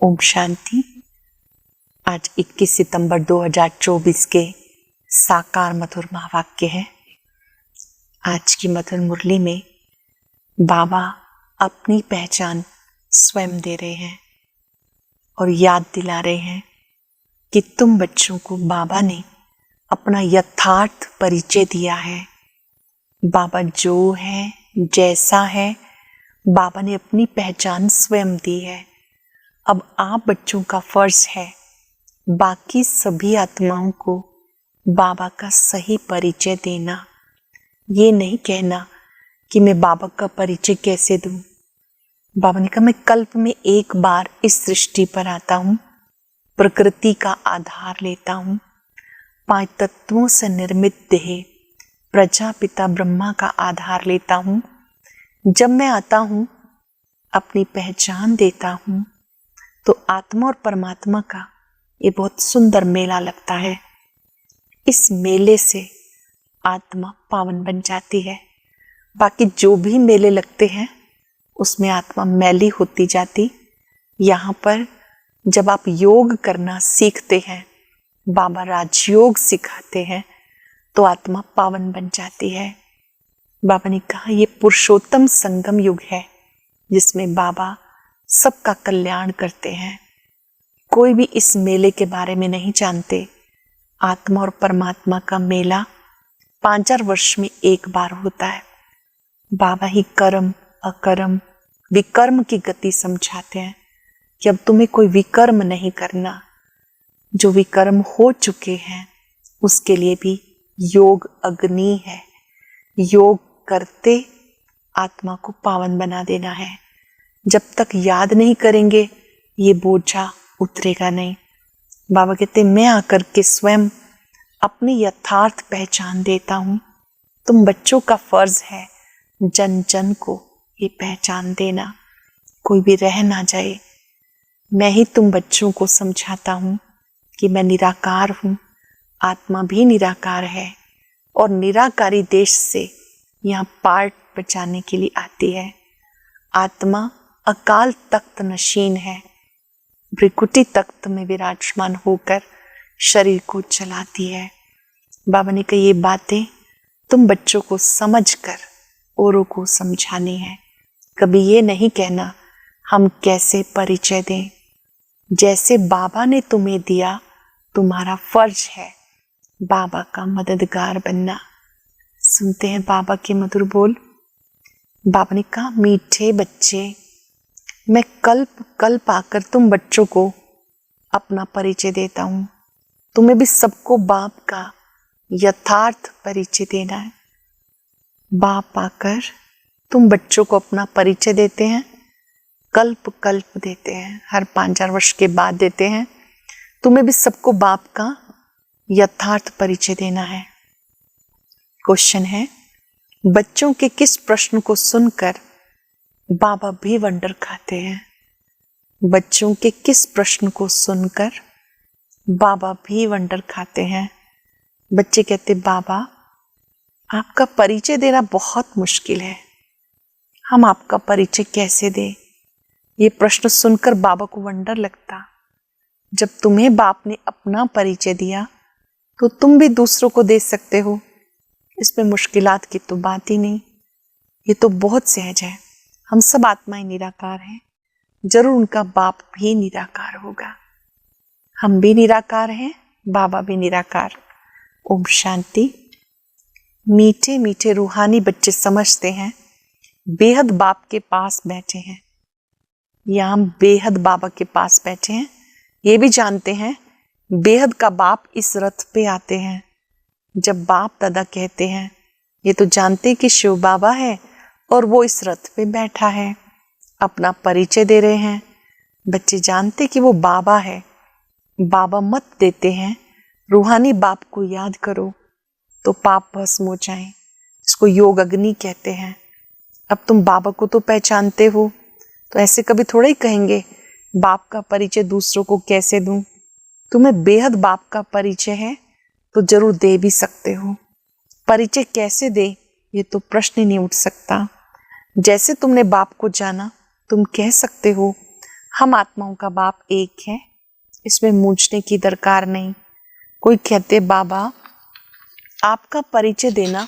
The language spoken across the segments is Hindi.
ओम शांति। आज 21 सितंबर 2024 के साकार मधुर महावाक्य है। आज की मधुर मुरली में बाबा अपनी पहचान स्वयं दे रहे हैं और याद दिला रहे हैं कि तुम बच्चों को बाबा ने अपना यथार्थ परिचय दिया है। बाबा जो है, जैसा है, बाबा ने अपनी पहचान स्वयं दी है। अब आप बच्चों का फर्ज है बाकी सभी आत्माओं को बाबा का सही परिचय देना। ये नहीं कहना कि मैं बाबा का परिचय कैसे दूं। बाबा ने कहा मैं कल्प में एक बार इस सृष्टि पर आता हूँ, प्रकृति का आधार लेता हूँ, 5 तत्वों से निर्मित देह प्रजापिता ब्रह्मा का आधार लेता हूँ। जब मैं आता हूँ, अपनी पहचान देता हूँ, तो आत्मा और परमात्मा का ये बहुत सुंदर मेला लगता है। इस मेले से आत्मा पावन बन जाती है। बाकी जो भी मेले लगते हैं उसमें आत्मा मैली होती जाती। यहाँ पर जब आप योग करना सीखते हैं, बाबा राजयोग सिखाते हैं, तो आत्मा पावन बन जाती है। बाबा ने कहा ये पुरुषोत्तम संगम युग है जिसमें बाबा सबका कल्याण करते हैं। कोई भी इस मेले के बारे में नहीं जानते। आत्मा और परमात्मा का मेला 5,000 वर्ष में एक बार होता है। बाबा ही कर्म, अकर्म, विकर्म की गति समझाते हैं कि अब तुम्हें कोई विकर्म नहीं करना। जो विकर्म हो चुके हैं उसके लिए भी योग अग्नि है। योग करते आत्मा को पावन बना देना है। जब तक याद नहीं करेंगे ये बोझा उतरेगा नहीं। बाबा कहते मैं आकर के स्वयं अपनी यथार्थ पहचान देता हूँ। तुम बच्चों का फर्ज है जन जन को ये पहचान देना, कोई भी रह ना जाए। मैं ही तुम बच्चों को समझाता हूँ कि मैं निराकार हूँ, आत्मा भी निराकार है और निराकारी देश से यहाँ पाठ बचाने के लिए आती है। आत्मा अकाल तख्त नशीन है, भृकुटी तख्त में विराजमान होकर शरीर को चलाती है। बाबा ने कहा ये बातें तुम बच्चों को समझकर औरों को समझानी है। कभी ये नहीं कहना हम कैसे परिचय दें। जैसे बाबा ने तुम्हें दिया, तुम्हारा फर्ज है बाबा का मददगार बनना। सुनते हैं बाबा के मधुर बोल। बाबा ने कहा मीठे बच्चे, मैं कल्प कल्प आकर तुम बच्चों को अपना परिचय देता हूँ। तुम्हें भी सबको बाप का यथार्थ परिचय देना है। बाप आकर तुम बच्चों को अपना परिचय देते हैं, कल्प कल्प देते हैं, हर 5,000 वर्ष के बाद देते हैं। तुम्हें भी सबको बाप का यथार्थ परिचय देना है। क्वेश्चन है, बच्चों के किस प्रश्न को सुनकर बाबा भी वंडर खाते हैं? बच्चों के किस प्रश्न को सुनकर बाबा भी वंडर खाते हैं? बच्चे कहते बाबा आपका परिचय देना बहुत मुश्किल है, हम आपका परिचय कैसे दें? ये प्रश्न सुनकर बाबा को वंडर लगता। जब तुम्हें बाप ने अपना परिचय दिया तो तुम भी दूसरों को दे सकते हो। इसमें मुश्किलात की तो बात ही नहीं, ये तो बहुत सहज है। हम सब आत्माएं निराकार हैं, जरूर उनका बाप भी निराकार होगा। हम भी निराकार हैं, बाबा भी निराकार। ओम शांति। मीठे मीठे रूहानी बच्चे समझते हैं बेहद बाप के पास बैठे हैं, या हम बेहद बाबा के पास बैठे हैं। ये भी जानते हैं बेहद का बाप इस रथ पे आते हैं। जब बाप दादा कहते हैं ये तो जानते कि शिव बाबा है और वो इस रथ पे बैठा है, अपना परिचय दे रहे हैं। बच्चे जानते कि वो बाबा है। बाबा मत देते हैं रूहानी बाप को याद करो तो पाप भस्म हो जाए। इसको योग अग्नि कहते हैं। अब तुम बाबा को तो पहचानते हो, तो ऐसे कभी थोड़ा ही कहेंगे बाप का परिचय दूसरों को कैसे दूं। तुम्हें बेहद बाप का परिचय है तो जरूर दे भी सकते हो। परिचय कैसे दे ये तो प्रश्न ही नहीं उठ सकता। जैसे तुमने बाप को जाना तुम कह सकते हो हम आत्माओं का बाप एक है, इसमें मूझने की दरकार नहीं। कोई कहते बाबा आपका परिचय देना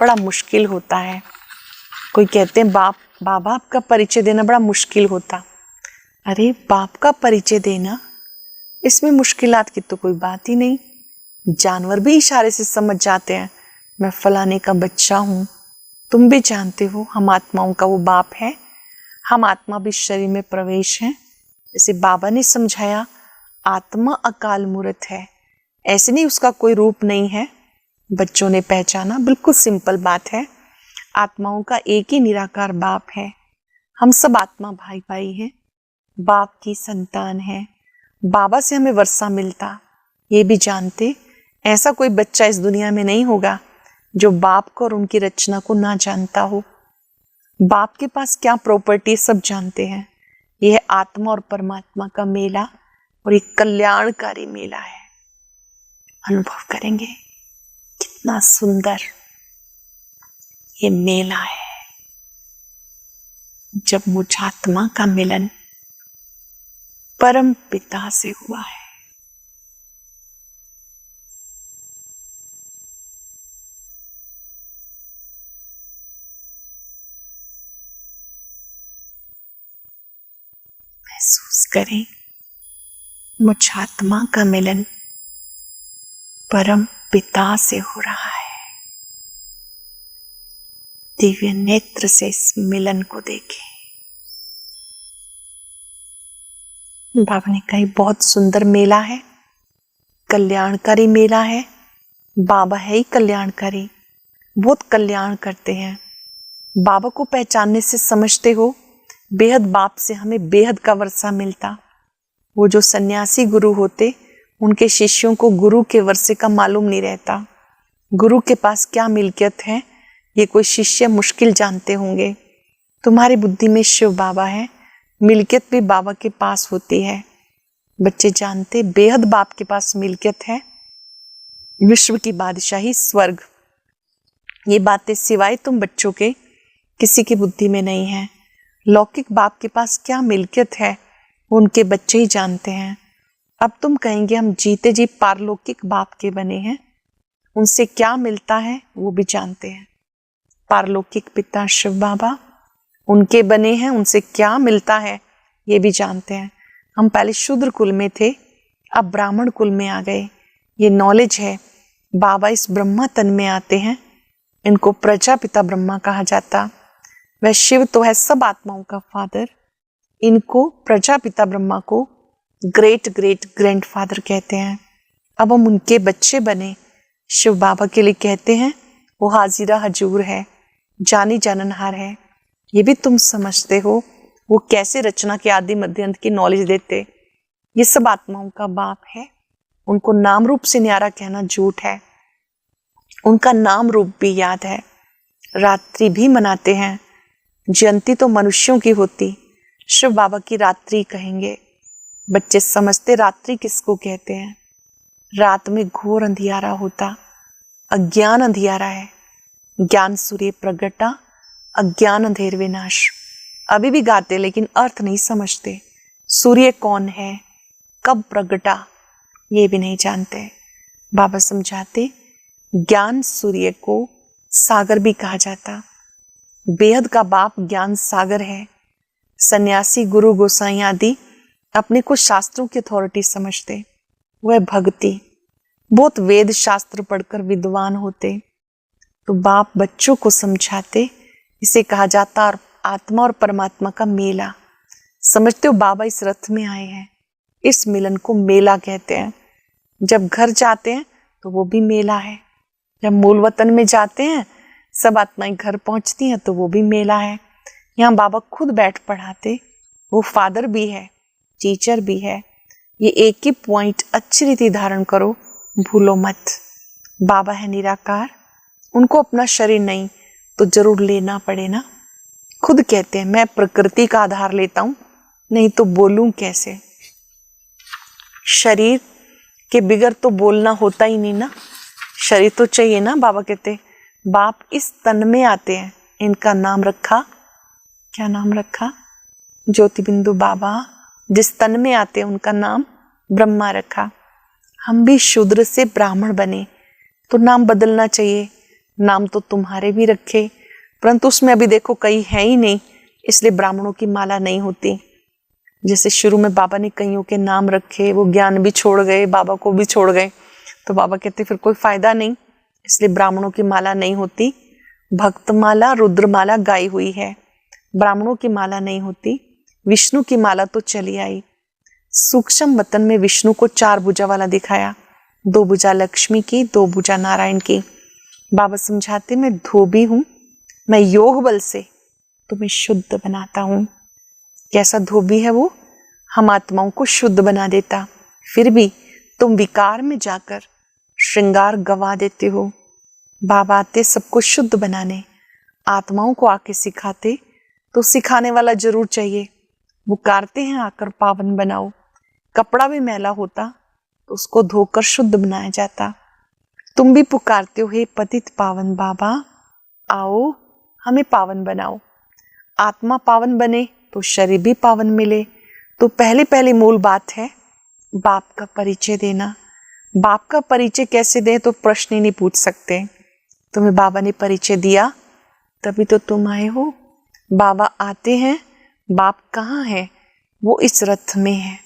बड़ा मुश्किल होता है, कोई कहते हैं बाबा आपका परिचय देना बड़ा मुश्किल होता। अरे बाप का परिचय देना, इसमें मुश्किलात की तो कोई बात ही नहीं। जानवर भी इशारे से समझ जाते हैं मैं फलाने का बच्चा हूँ। तुम भी जानते हो हम आत्माओं का वो बाप है, हम आत्मा भी शरीर में प्रवेश हैं। जैसे बाबा ने समझाया आत्मा अकाल मूर्त है, ऐसे नहीं उसका कोई रूप नहीं है। बच्चों ने पहचाना, बिल्कुल सिंपल बात है। आत्माओं का एक ही निराकार बाप है, हम सब आत्मा भाई भाई हैं, बाप की संतान है। बाबा से हमें वर्षा मिलता, ये भी जानते। ऐसा कोई बच्चा इस दुनिया में नहीं होगा जो बाप को और उनकी रचना को ना जानता हो। बाप के पास क्या प्रॉपर्टी सब जानते हैं। यह है आत्मा और परमात्मा का मेला, और एक कल्याणकारी मेला है। अनुभव करेंगे कितना सुंदर ये मेला है जब मुझ आत्मा का मिलन परम पिता से हुआ है। महसूस करें मुझ आत्मा का मिलन परम पिता से हो रहा है। दिव्य नेत्र से इस मिलन को देखें। बाबा ने कहा बहुत सुंदर मेला है, कल्याणकारी मेला है। बाबा है ही कल्याणकारी, बहुत कल्याण करते हैं। बाबा को पहचानने से समझते हो बेहद बाप से हमें बेहद का वर्षा मिलता। वो जो सन्यासी गुरु होते उनके शिष्यों को गुरु के वर्षे का मालूम नहीं रहता। गुरु के पास क्या मिल्कियत है ये कोई शिष्य मुश्किल जानते होंगे। तुम्हारी बुद्धि में शिव बाबा है, मिल्कियत भी बाबा के पास होती है। बच्चे जानते बेहद बाप के पास मिल्कियत है, विश्व की बादशाही स्वर्ग। ये बातें सिवाय तुम बच्चों के किसी की बुद्धि में नहीं है। लौकिक बाप के पास क्या मिल्कियत है उनके बच्चे ही जानते हैं। अब तुम कहेंगे हम जीते जी पारलौकिक बाप के बने हैं, उनसे क्या मिलता है वो भी जानते हैं। पारलौकिक पिता शिव बाबा उनके बने हैं, उनसे क्या मिलता है ये भी जानते हैं। हम पहले शूद्र कुल में थे, अब ब्राह्मण कुल में आ गए। ये नॉलेज है। बाबा इस ब्रह्मा तन में आते हैं, इनको प्रजापिता ब्रह्मा कहा जाता। वह शिव तो है सब आत्माओं का फादर, इनको प्रजापिता ब्रह्मा को ग्रेट ग्रेट ग्रैंडफादर कहते हैं। अब हम उनके बच्चे बने। शिव बाबा के लिए कहते हैं वो हाजिरा हजूर है, जानी जाननहार है। ये भी तुम समझते हो वो कैसे रचना के आदि मध्य अंत की नॉलेज देते। ये सब आत्माओं का बाप है। उनको नाम रूप से न्यारा कहना झूठ है, उनका नाम रूप भी याद है। रात्रि भी मनाते हैं, जयंती तो मनुष्यों की होती, शिव बाबा की रात्रि कहेंगे। बच्चे समझते रात्रि किसको कहते हैं। रात में घोर अंधियारा होता, अज्ञान अंधियारा है। ज्ञान सूर्य प्रगटा, अज्ञान अंधेर विनाश। अभी भी गाते लेकिन अर्थ नहीं समझते। सूर्य कौन है, कब प्रगटा, ये भी नहीं जानते। बाबा समझाते ज्ञान सूर्य को सागर भी कहा जाता। बेहद का बाप ज्ञान सागर है। सन्यासी गुरु गोसाई आदि अपने को शास्त्रों की अथॉरिटी समझते। वह भक्ति बहुत वेद शास्त्र पढ़कर विद्वान होते। तो बाप बच्चों को समझाते, इसे कहा जाता आत्मा और परमात्मा का मेला। समझते हो बाबा इस रथ में आए हैं, इस मिलन को मेला कहते हैं। जब घर जाते हैं तो वो भी मेला है। जब मूल वतन में जाते हैं सब आत्माएं घर पहुंचती हैं तो वो भी मेला है। यहाँ बाबा खुद बैठ पढ़ाते, वो फादर भी है, टीचर भी है। ये एक ही पॉइंट अच्छी रीति धारण करो, भूलो मत। बाबा है निराकार, उनको अपना शरीर नहीं तो जरूर लेना पड़े ना। खुद कहते हैं मैं प्रकृति का आधार लेता हूं, नहीं तो बोलूं कैसे। शरीर के बिगर तो बोलना होता ही नहीं ना, शरीर तो चाहिए ना। बाबा कहते बाप इस तन में आते हैं, इनका नाम रखा, क्या नाम रखा, ज्योति बिंदु बाबा जिस तन में आते हैं उनका नाम ब्रह्मा रखा। हम भी शूद्र से ब्राह्मण बने तो नाम बदलना चाहिए। नाम तो तुम्हारे भी रखे, परंतु उसमें अभी देखो कई है ही नहीं, इसलिए ब्राह्मणों की माला नहीं होती। जैसे शुरू में बाबा ने कईयों के नाम रखे, वो ज्ञान भी छोड़ गए, बाबा को भी छोड़ गए, तो बाबा कहते फिर कोई फायदा नहीं, इसलिए ब्राह्मणों की माला नहीं होती। भक्तमाला रुद्रमाला गाई हुई है, ब्राह्मणों की माला नहीं होती। विष्णु की माला तो चली आई। सूक्ष्म वतन में विष्णु को 4 भुजा वाला दिखाया, 2 भुजा लक्ष्मी की, 2 भुजा नारायण की। बाबा समझाते मैं धोबी हूं, मैं योग बल से तुम्हें शुद्ध बनाता हूं। कैसा धोबी है वो? हम आत्माओं को शुद्ध बना देता, फिर भी तुम विकार में जाकर श्रृंगार गवा देते हो। बाबा आते सबको शुद्ध बनाने, आत्माओं को आके सिखाते, तो सिखाने वाला जरूर चाहिए। पुकारते हैं आकर पावन बनाओ। कपड़ा भी मैला होता तो उसको धोकर शुद्ध बनाया जाता। तुम भी पुकारते हो, हे पतित पावन बाबा आओ हमें पावन बनाओ। आत्मा पावन बने तो शरीर भी पावन मिले। तो पहली मूल बात है बाप का परिचय देना। बाप का परिचय कैसे दें तो प्रश्न ही नहीं पूछ सकते। तुम्हें बाबा ने परिचय दिया तभी तो तुम आए हो। बाबा आते हैं, बाप कहाँ है? वो इस रथ में है।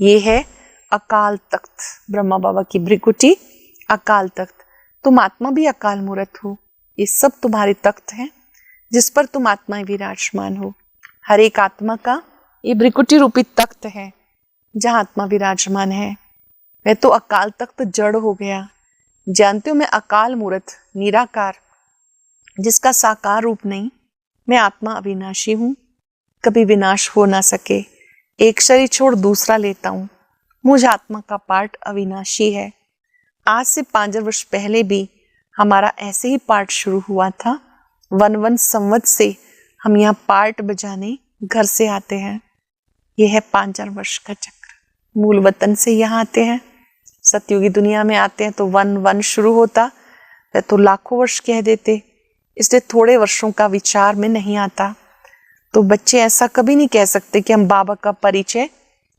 ये है अकाल तख्त, ब्रह्मा बाबा की भृकुटी अकाल तख्त। तुम आत्मा भी अकाल मूर्त हो। ये सब तुम्हारे तख्त हैं जिस पर तुम आत्माएं विराजमान हो। हर एक आत्मा का ये भृकुटी रूपी तख्त है जहाँ आत्मा विराजमान है। वह तो अकाल तख्त जड़ हो गया। जानते हो मैं अकाल मूर्त निराकार, जिसका साकार रूप नहीं। मैं आत्मा अविनाशी हूँ, कभी विनाश हो ना सके। एक शरीर छोड़ दूसरा लेता हूँ। मुझ आत्मा का पाठ अविनाशी है। आज से 5 वर्ष पहले भी हमारा ऐसे ही पाठ शुरू हुआ था। 1 संवत से हम यहाँ पाठ बजाने घर से आते हैं। यह है 5 वर्ष का चक्र। मूल वतन से यहाँ आते हैं, सतयुगी दुनिया में आते हैं तो 1 शुरू होता, वह तो लाखों वर्ष कह देते, इसलिए थोड़े वर्षों का विचार में नहीं आता। तो बच्चे ऐसा कभी नहीं कह सकते कि हम बाबा का परिचय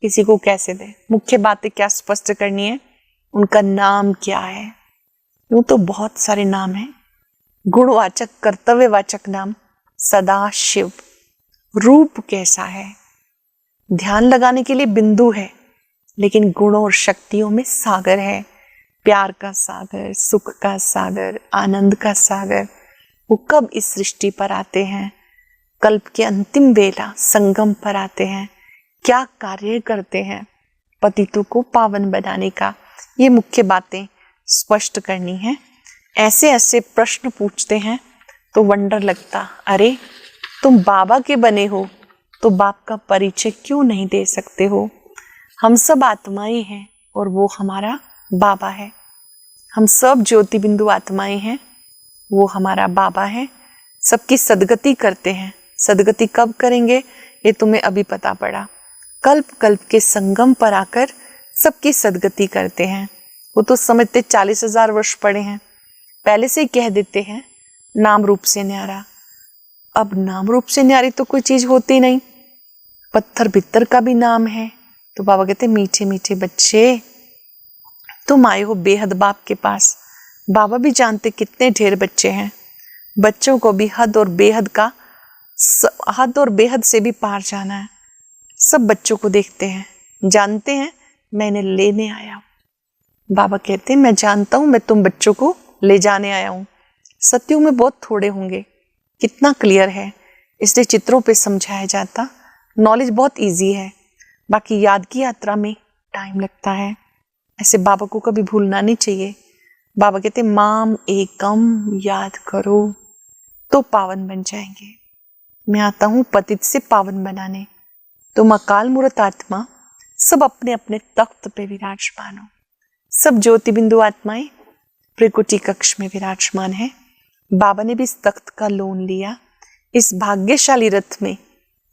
किसी को कैसे दें। मुख्य बातें क्या स्पष्ट करनी है, उनका नाम क्या है। यूं तो बहुत सारे नाम हैं, गुणवाचक कर्तव्यवाचक नाम। सदा शिव, रूप कैसा है, ध्यान लगाने के लिए बिंदु है, लेकिन गुणों और शक्तियों में सागर है। प्यार का सागर, सुख का सागर, आनंद का सागर। वो कब इस सृष्टि पर आते हैं? कल्प के अंतिम बेला संगम पर आते हैं। क्या कार्य करते हैं? पतितों को पावन बनाने का। ये मुख्य बातें स्पष्ट करनी है। ऐसे ऐसे प्रश्न पूछते हैं तो वंडर लगता, अरे तुम बाबा के बने हो तो बाप का परिचय क्यों नहीं दे सकते हो? हम सब आत्माएं हैं और वो हमारा बाबा है। हम सब ज्योति बिंदु आत्माएं हैं, वो हमारा बाबा है। सबकी सदगति करते हैं। सदगति कब करेंगे ये तुम्हें अभी पता पड़ा। कल्प कल्प के संगम पर आकर सबकी सदगति करते हैं। वो तो समझते 40,000 वर्ष पड़े हैं, पहले से ही कह देते हैं नाम रूप से न्यारा। अब नाम रूप से न्यारी तो कोई चीज होती नहीं। पत्थर भित्तर का भी नाम है। तो बाबा कहते मीठे मीठे बच्चे, तुम आए हो बेहद बाप के पास। बाबा भी जानते कितने ढेर बच्चे हैं। बच्चों को भी हद और बेहद से भी पार जाना है। सब बच्चों को देखते हैं, जानते हैं मैं इन्हें लेने आया हूं। बाबा कहते हैं मैं जानता हूं मैं तुम बच्चों को ले जाने आया हूं। सत्युग में बहुत थोड़े होंगे, कितना क्लियर है, इसलिए चित्रों पे समझाया जाता। नॉलेज बहुत इजी है, बाकी याद की यात्रा में टाइम लगता है। ऐसे बाबा को कभी भूलना नहीं चाहिए। बाबा कहते माम एकम याद करो तो पावन बन जाएंगे। मैं आता हूं पतित से पावन बनाने। तुम अकाल मूर्त आत्मा सब अपने अपने तख्त पे विराजमान हो। सब ज्योति बिंदु आत्माएं भृकुटी कक्ष में विराजमान है। बाबा ने भी इस तख्त का लोन लिया। इस भाग्यशाली रथ में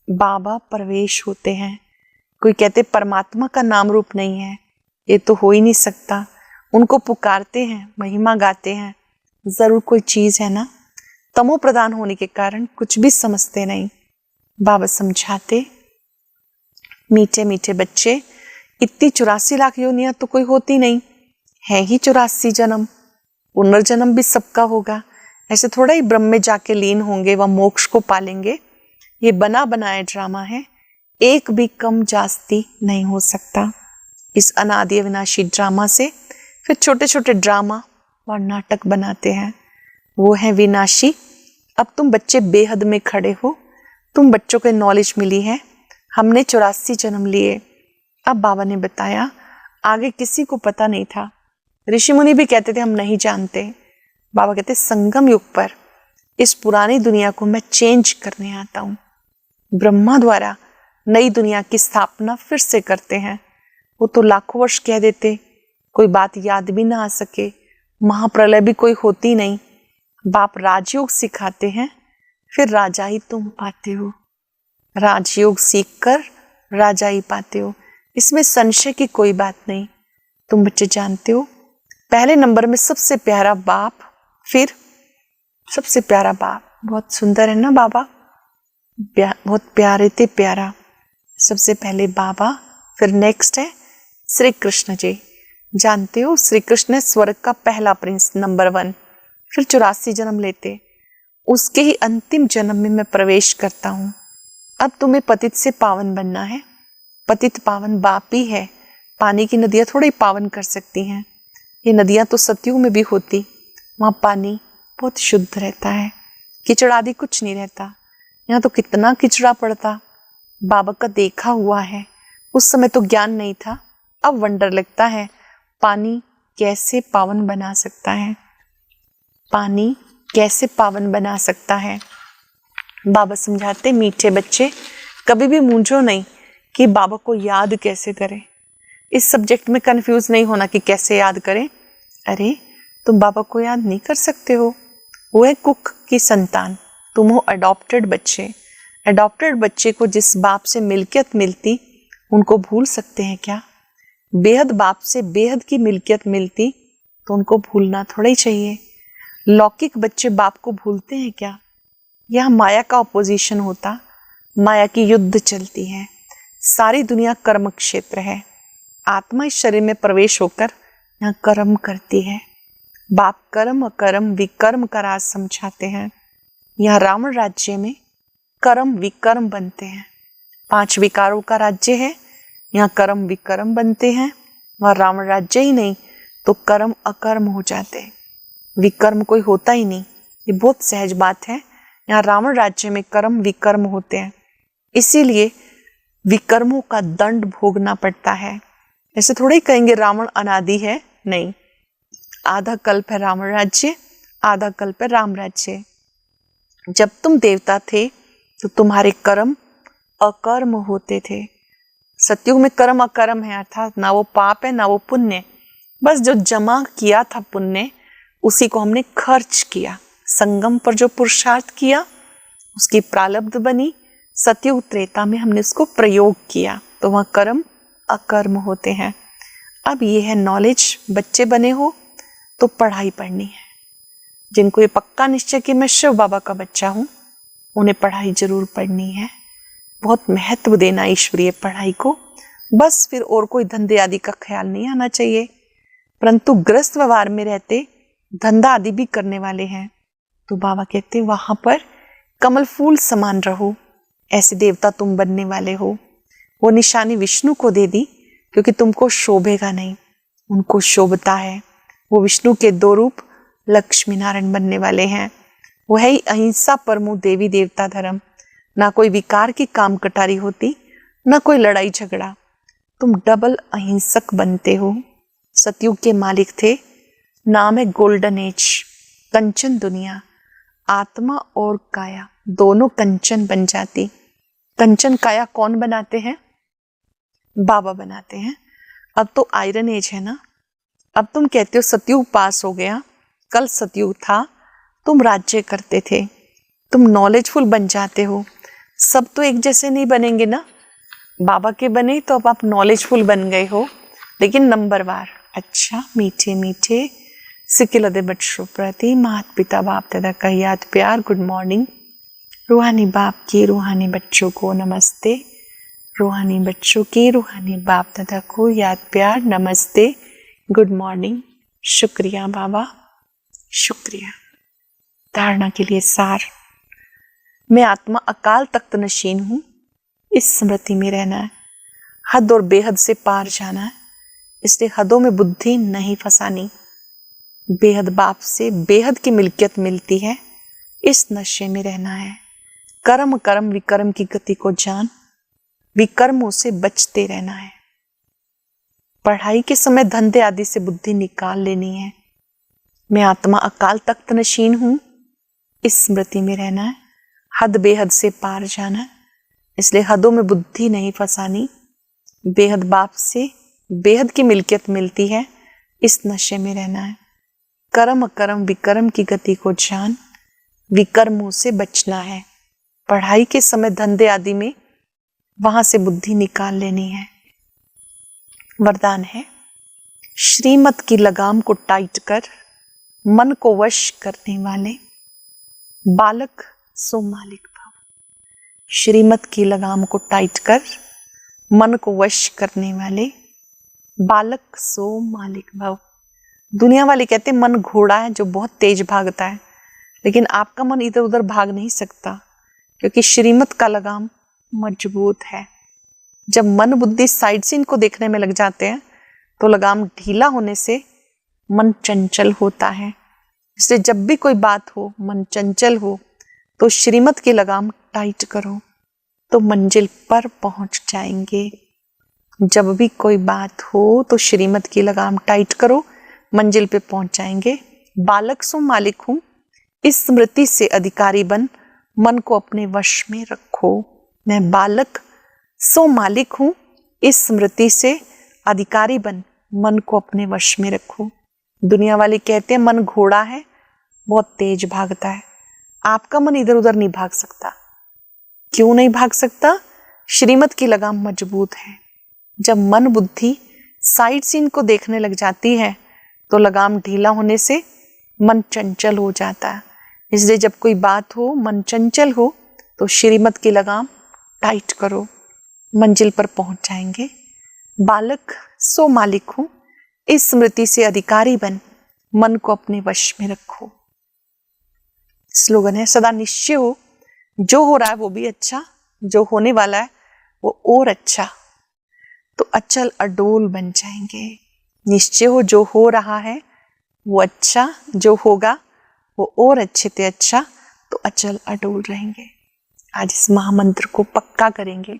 बाबा प्रवेश होते हैं। कोई कहते परमात्मा का नाम रूप नहीं है, ये तो हो ही नहीं सकता। उनको पुकारते हैं, महिमा गाते हैं, जरूर कोई चीज है ना। तमो प्रदान होने के कारण कुछ भी समझते नहीं। बाबा समझाते मीठे मीठे बच्चे, इतनी 84 लाख योनियां तो कोई होती नहीं है, ही 84 जन्म, पुनर्जन्म भी सबका होगा। ऐसे थोड़ा ही ब्रह्म में जाके लीन होंगे व मोक्ष को पालेंगे। ये बना बनाया ड्रामा है, एक भी कम जास्ती नहीं हो सकता। इस अनादि अविनाशी ड्रामा से फिर छोटे छोटे ड्रामा और नाटक बनाते हैं, वो है विनाशी। अब तुम बच्चे बेहद में खड़े हो, तुम बच्चों को नॉलेज मिली है, हमने 84 जन्म लिए। अब बाबा ने बताया, आगे किसी को पता नहीं था, ऋषि मुनि भी कहते थे हम नहीं जानते। बाबा कहते संगम युग पर इस पुरानी दुनिया को मैं चेंज करने आता हूँ। ब्रह्मा द्वारा नई दुनिया की स्थापना फिर से करते हैं। वो तो लाखों वर्ष कह देते, कोई बात याद भी ना आ सके, महाप्रलय भी कोई होती नहीं। बाप राजयोग सिखाते हैं, फिर राजा ही तुम पाते हो। राजयोग सीखकर राजा ही पाते हो, इसमें संशय की कोई बात नहीं। तुम बच्चे जानते हो, पहले नंबर में सबसे प्यारा बाप, फिर सबसे प्यारा बाप। बहुत सुंदर है ना बाबा, बहुत प्यारे थे, प्यारा। सबसे पहले बाबा, फिर नेक्स्ट है श्री कृष्ण जी। जानते हो श्री कृष्ण स्वर्ग का पहला प्रिंस, नंबर 1। फिर 84 जन्म लेते, उसके ही अंतिम जन्म में मैं प्रवेश करता हूँ। अब तुम्हें पतित से पावन बनना है। पतित पावन बाप ही है, पानी की नदियाँ थोड़ी पावन कर सकती हैं। ये नदियाँ तो सतयुग में भी होती, वहाँ पानी बहुत शुद्ध रहता है, कीचड़ आदि कुछ नहीं रहता। यहाँ तो कितना कीचड़ा पड़ता, बाबा का देखा हुआ है। उस समय तो ज्ञान नहीं था, अब वंडर लगता है पानी कैसे पावन बना सकता है, पानी कैसे पावन बना सकता है। बाबा समझाते, मीठे बच्चे कभी भी मूंझो नहीं कि बाबा को याद कैसे करें। इस सब्जेक्ट में कंफ्यूज नहीं होना कि कैसे याद करें। अरे तुम बाबा को याद नहीं कर सकते हो, वो है कुक की संतान, तुम हो अडॉप्टेड बच्चे। अडॉप्टेड बच्चे को जिस बाप से मिल्कियत मिलती, उनको भूल सकते हैं क्या? बेहद बाप से बेहद की मिल्कियत मिलती तो उनको भूलना थोड़ा ही चाहिए। लौकिक बच्चे बाप को भूलते हैं क्या? यह माया का ऑपोजिशन होता, माया की युद्ध चलती है। सारी दुनिया कर्म क्षेत्र है, आत्मा इस शरीर में प्रवेश होकर यहाँ कर्म करती है। बाप कर्म अकर्म विकर्म का राज समझाते हैं। यहाँ रावण राज्य में कर्म विकर्म बनते हैं। 5 विकारों का राज्य है, यहाँ कर्म विकर्म बनते हैं। वहाँ रावण राज्य ही नहीं तो कर्म अकर्म हो जाते हैं, विकर्म कोई होता ही नहीं। ये बहुत सहज बात है। यहाँ रावण राज्य में कर्म विकर्म होते हैं, इसीलिए विकर्मों का दंड भोगना पड़ता है। ऐसे थोड़े ही कहेंगे रावण अनादि है, नहीं। आधा कल्प है रावण राज्य, आधा कल्प है राम राज्य। जब तुम देवता थे तो तुम्हारे कर्म अकर्म होते थे। सतयुग में कर्म अकर्म है, अर्थात ना वो पाप है ना वो पुण्य। बस जो जमा किया था पुण्य, उसी को हमने खर्च किया। संगम पर जो पुरुषार्थ किया उसकी प्रालब्ध बनी, सतयुग त्रेता में हमने उसको प्रयोग किया, तो वह कर्म अकर्म होते हैं। अब ये है नॉलेज। बच्चे बने हो तो पढ़ाई पढ़नी है। जिनको ये पक्का निश्चय कि मैं शिव बाबा का बच्चा हूँ, उन्हें पढ़ाई जरूर पढ़नी है। बहुत महत्व देना ईश्वरीय पढ़ाई को। बस फिर और कोई धंधे आदि का ख्याल नहीं आना चाहिए। परंतु गृहस्थ व्यवहार में रहते धंधा आदि भी करने वाले हैं, तो बाबा कहते वहां पर कमल फूल समान रहो। ऐसे देवता तुम बनने वाले हो। वो निशानी विष्णु को दे दी क्योंकि तुमको शोभेगा नहीं, उनको शोभता है। वो विष्णु के 2 रूप लक्ष्मी नारायण बनने वाले हैं। वो है ही अहिंसा परमो देवी देवता धर्म। ना कोई विकार की काम कटारी होती, ना कोई लड़ाई झगड़ा। तुम डबल अहिंसक बनते हो। सतयुग के मालिक थे, नाम है गोल्डन एज, कंचन दुनिया। आत्मा और काया दोनों कंचन बन जाती। कंचन काया कौन बनाते हैं? बाबा बनाते हैं। अब तो आयरन एज है ना। अब तुम कहते हो सतयुग पास हो गया, कल सतयुग था, तुम राज्य करते थे, तुम नॉलेजफुल बन जाते हो। सब तो एक जैसे नहीं बनेंगे ना। बाबा के बने तो अब आप नॉलेजफुल बन गए हो, लेकिन नंबरवार। अच्छा मीठे मीठे सिकिलदे बच्चों प्रति माता पिता बाप दादा का याद प्यार गुड मॉर्निंग। रूहानी बाप की रूहानी बच्चों को नमस्ते। रूहानी बच्चों के रूहानी बाप दादा को याद प्यार नमस्ते, गुड मॉर्निंग, शुक्रिया बाबा, शुक्रिया। धारणा के लिए सार। मैं आत्मा अकाल तख्त नशीन हूं, इस स्मृति में रहना है। हद और बेहद से पार जाना है, इसलिए हदों में बुद्धि नहीं फंसानी। बेहद बाप से बेहद की मिल्कियत मिलती है, इस नशे में रहना है। कर्म कर्म विकर्म की गति को जान, विकर्मों से बचते रहना है। पढ़ाई के समय धंधे आदि से बुद्धि निकाल लेनी है। मैं आत्मा अकाल तख्त नशीन हूं, इस स्मृति में रहना है। हद बेहद से पार जाना है, इसलिए हदों में बुद्धि नहीं फंसानी। बेहद बाप से बेहद की मिल्कियत मिलती है, इस नशे में रहना है। कर्म कर्म विकर्म की गति को जान, विकर्मों से बचना है। पढ़ाई के समय धंधे आदि में वहां से बुद्धि निकाल लेनी है। वरदान है, श्रीमत की लगाम को टाइट कर मन को वश करने वाले बालक सो मालिक भव। श्रीमत की लगाम को टाइट कर मन को वश करने वाले बालक सो मालिक भव। दुनिया वाले कहते हैं मन घोड़ा है जो बहुत तेज भागता है, लेकिन आपका मन इधर उधर भाग नहीं सकता, क्योंकि श्रीमत का लगाम मजबूत है। जब मन बुद्धि साइड से इनको देखने में लग जाते हैं तो लगाम ढीला होने से मन चंचल होता है। इसलिए जब भी कोई बात हो, मन चंचल हो, तो श्रीमत की लगाम टाइट करो तो मंजिल पर पहुंच जाएंगे। जब भी कोई बात हो तो श्रीमत की लगाम टाइट करो, मंजिल पे पहुंच जाएंगे। बालक सो मालिक हूं, इस स्मृति से अधिकारी बन मन को अपने वश में रखो। मैं बालक सो मालिक हूं, इस स्मृति से अधिकारी बन मन को अपने वश में रखो। दुनिया वाले कहते हैं मन घोड़ा है, बहुत तेज भागता है। आपका मन इधर उधर नहीं भाग सकता। क्यों नहीं भाग सकता? श्रीमत की लगाम मजबूत है। जब मन बुद्धि साइड सीन को देखने लग जाती है तो लगाम ढीला होने से मन चंचल हो जाता है। इसलिए जब कोई बात हो, मन चंचल हो, तो श्रीमत की लगाम टाइट करो, मंजिल पर पहुंच जाएंगे। बालक सो मालिक हूं, इस स्मृति से अधिकारी बन मन को अपने वश में रखो। स्लोगन है, सदा निश्चय हो, जो हो रहा है वो भी अच्छा, जो होने वाला है वो और अच्छा, तो अचल अडोल बन जाएंगे। निश्चय हो, जो हो रहा है वो अच्छा, जो होगा वो और अच्छे से अच्छा, तो अचल अडोल रहेंगे। आज इस महामंत्र को पक्का करेंगे।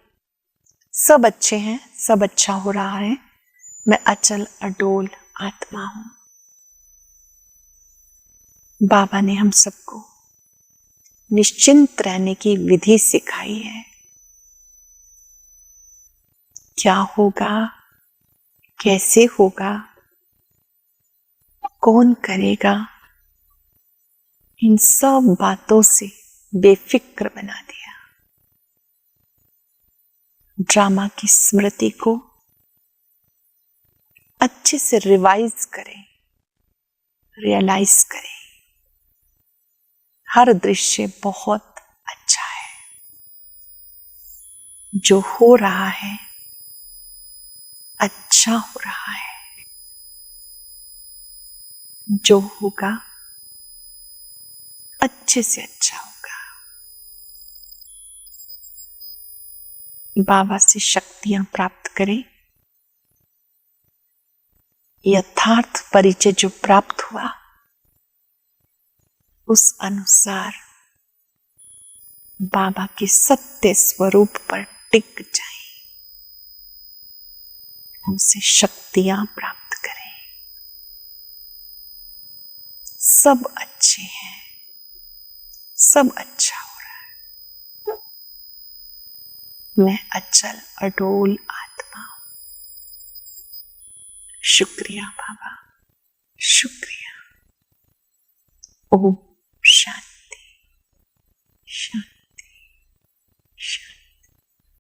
सब अच्छे हैं, सब अच्छा हो रहा है, मैं अचल अडोल आत्मा हूं। बाबा ने हम सबको निश्चिंत रहने की विधि सिखाई है। क्या होगा, कैसे होगा, कौन करेगा, इन सब बातों से बेफिक्र बना दिया। ड्रामा की स्मृति को अच्छे से रिवाइज करें, रियलाइज करें। हर दृश्य बहुत अच्छा है। जो हो रहा है अच्छा हो रहा है, जो होगा अच्छे से अच्छा होगा। बाबा से शक्तियां प्राप्त करें। यथार्थ परिचय जो प्राप्त हुआ उस अनुसार बाबा के सत्य स्वरूप पर टिक जाएं, उनसे शक्तियां प्राप्त करें। सब अच्छे हैं, सब अच्छा हो रहा है। मैं अचल अडोल आत्मा हूं। शुक्रिया बाबा, शुक्रिया। ओम शांति शांति।